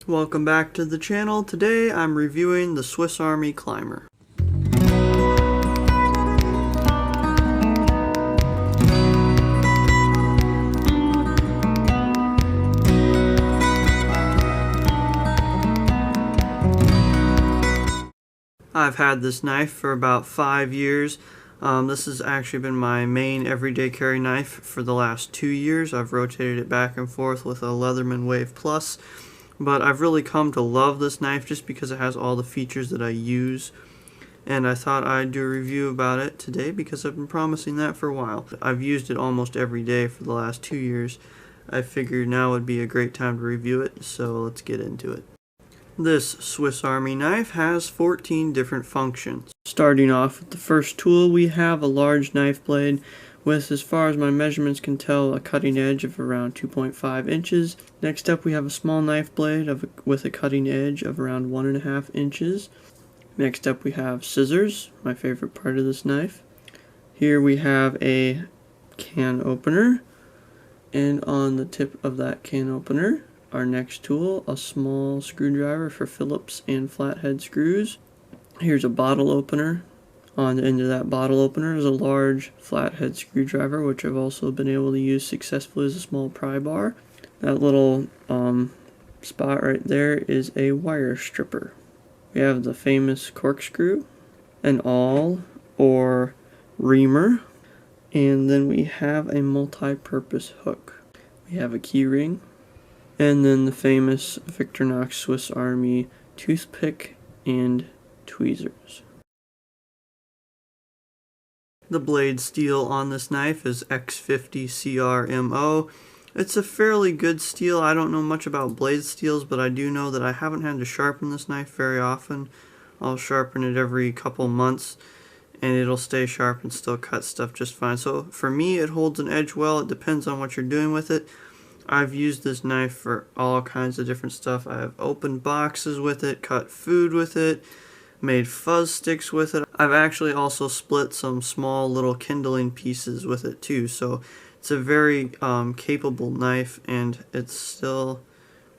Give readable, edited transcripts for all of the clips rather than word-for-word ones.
Welcome back to the channel. Today I'm reviewing the Swiss Army Climber. I've had this knife for about 5 years. This has actually been my main everyday carry knife for the last 2 years. I've rotated it back and forth with a Leatherman Wave Plus. But I've really come to love this knife just because it has all the features that I use. And I thought I'd do a review about it today because I've been promising that for a while. I've used it almost every day for the last 2 years. I figured now would be a great time to review it, so let's get into it. This Swiss Army knife has 14 different functions. Starting off with the first tool, we have a large knife blade with, as far as my measurements can tell, a cutting edge of around 2.5 inches. Next up, we have a small knife blade with a cutting edge of around 1.5 inches. Next up, we have scissors, my favorite part of this knife. Here we have a can opener, and on the tip of that can opener, our next tool, a small screwdriver for Phillips and flathead screws. Here's a bottle opener. On the end of that bottle opener is a large flathead screwdriver, which I've also been able to use successfully as a small pry bar. That little spot right there is a wire stripper. We have the famous corkscrew, an awl or reamer, and then we have a multi-purpose hook. We have a key ring, and then the famous Victorinox Swiss Army toothpick and tweezers. The blade steel on this knife is X50 CRMO. It's a fairly good steel. I don't know much about blade steels, but I do know that I haven't had to sharpen this knife very often. I'll sharpen it every couple months, and it'll stay sharp and still cut stuff just fine. So for me, it holds an edge well. It depends on what you're doing with it. I've used this knife for all kinds of different stuff. I have opened boxes with it, cut food with it, made fuzz sticks with it. I've actually also split some small little kindling pieces with it too, so it's a very capable knife, and it's still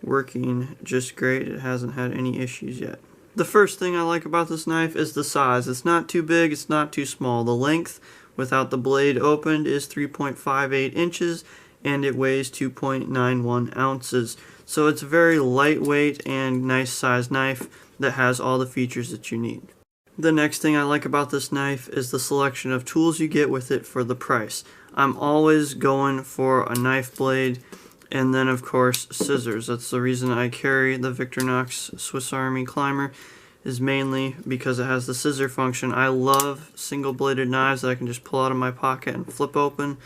working just great. It hasn't had any issues yet. The first thing I like about this knife is the size. It's not too big, it's not too small. The length without the blade opened is 3.58 inches, and it weighs 2.91 ounces. So it's a very lightweight and nice sized knife that has all the features that you need. The next thing I like about this knife is the selection of tools you get with it for the price. I'm always going for a knife blade and then of course scissors. That's the reason I carry the Victorinox Swiss Army Climber, is mainly because it has the scissor function. I love single bladed knives that I can just pull out of my pocket and flip open,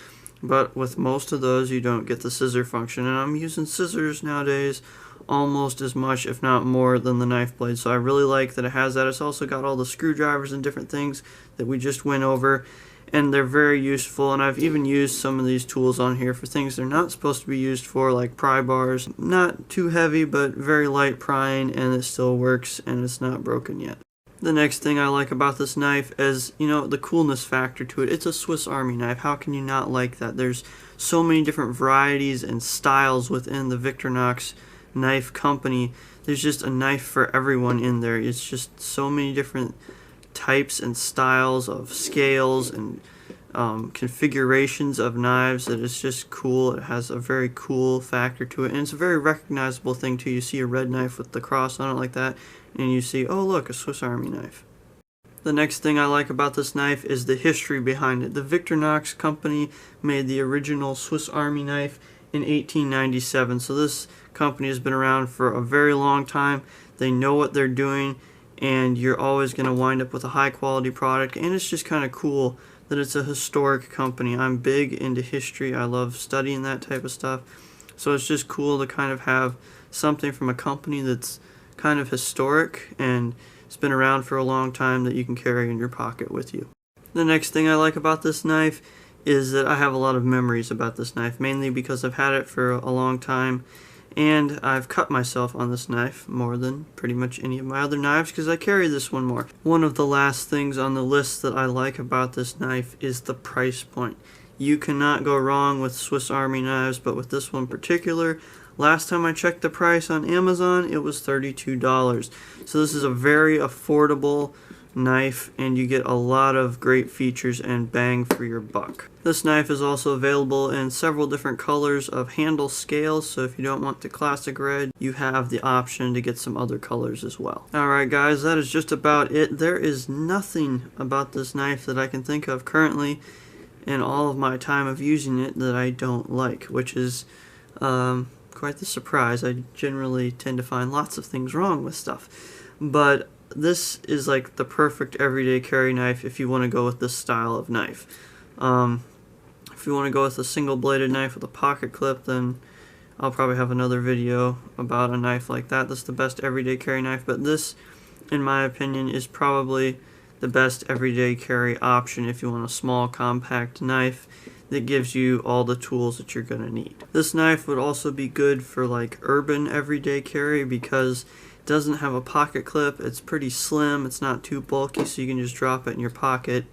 but with most of those you don't get the scissor function, and I'm using scissors nowadays almost as much, if not more, than the knife blade. So I really like that it has that. It's also got all the screwdrivers and different things that we just went over, and they're very useful. And I've even used some of these tools on here for things they're not supposed to be used for, like pry bars. Not too heavy, but very light prying, and it still works, and it's not broken yet. The next thing I like about this knife is, the coolness factor to it. It's a Swiss Army knife. How can you not like that? There's so many different varieties and styles within the Victorinox knife company. There's just a knife for everyone in there. It's just so many different types and styles of scales and configurations of knives that it's just cool. It has a very cool factor to it, and it's a very recognizable thing too. You see a red knife with the cross on it like that, and you see, oh look, a Swiss Army knife. The next thing I like about this knife is the history behind it. The Victorinox company made the original Swiss Army knife in 1897, so this company has been around for a very long time. They know what they're doing, and you're always going to wind up with a high quality product, and it's just kind of cool that it's a historic company. I'm big into history. I love studying that type of stuff, so it's just cool to kind of have something from a company that's kind of historic and it's been around for a long time that you can carry in your pocket with you. The next thing I like about this knife is that I have a lot of memories about this knife, mainly because I've had it for a long time, and I've cut myself on this knife more than pretty much any of my other knives because I carry this one more. One of the last things on the list that I like about this knife is the price point. You cannot go wrong with Swiss Army knives, but with this one in particular, Last time I checked the price on Amazon, it was $32. So this is a very affordable knife, and you get a lot of great features and bang for your buck. This knife is also available in several different colors of handle scales, so if you don't want the classic red, you have the option to get some other colors as well. Alright guys, that is just about it. There is nothing about this knife that I can think of currently in all of my time of using it that I don't like, which is quite the surprise. I generally tend to find lots of things wrong with stuff, but this is like the perfect everyday carry knife if you want to go with this style of knife. If you want to go with a single bladed knife with a pocket clip, then I'll probably have another video about a knife like that. That's the best everyday carry knife, but this, in my opinion, is probably the best everyday carry option if you want a small compact knife that gives you all the tools that you're going to need. This knife would also be good for like urban everyday carry because it doesn't have a pocket clip. It's pretty slim, it's not too bulky, so you can just drop it in your pocket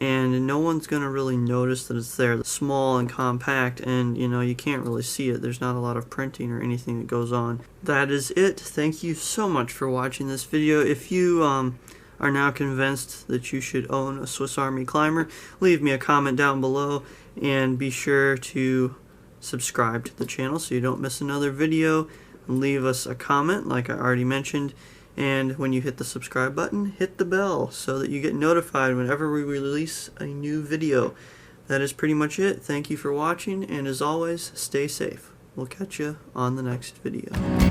and no one's going to really notice that it's there. It's small and compact, and you know, you can't really see it. There's not a lot of printing or anything that goes on. That is it. Thank you so much for watching this video. If you are now convinced that you should own a Swiss Army Climber, leave me a comment down below and be sure to subscribe to the channel so you don't miss another video. Leave us a comment like I already mentioned, and when you hit the subscribe button, hit the bell so that you get notified whenever we release a new video. That is pretty much it. Thank you for watching, and as always, stay safe. We'll catch you on the next video.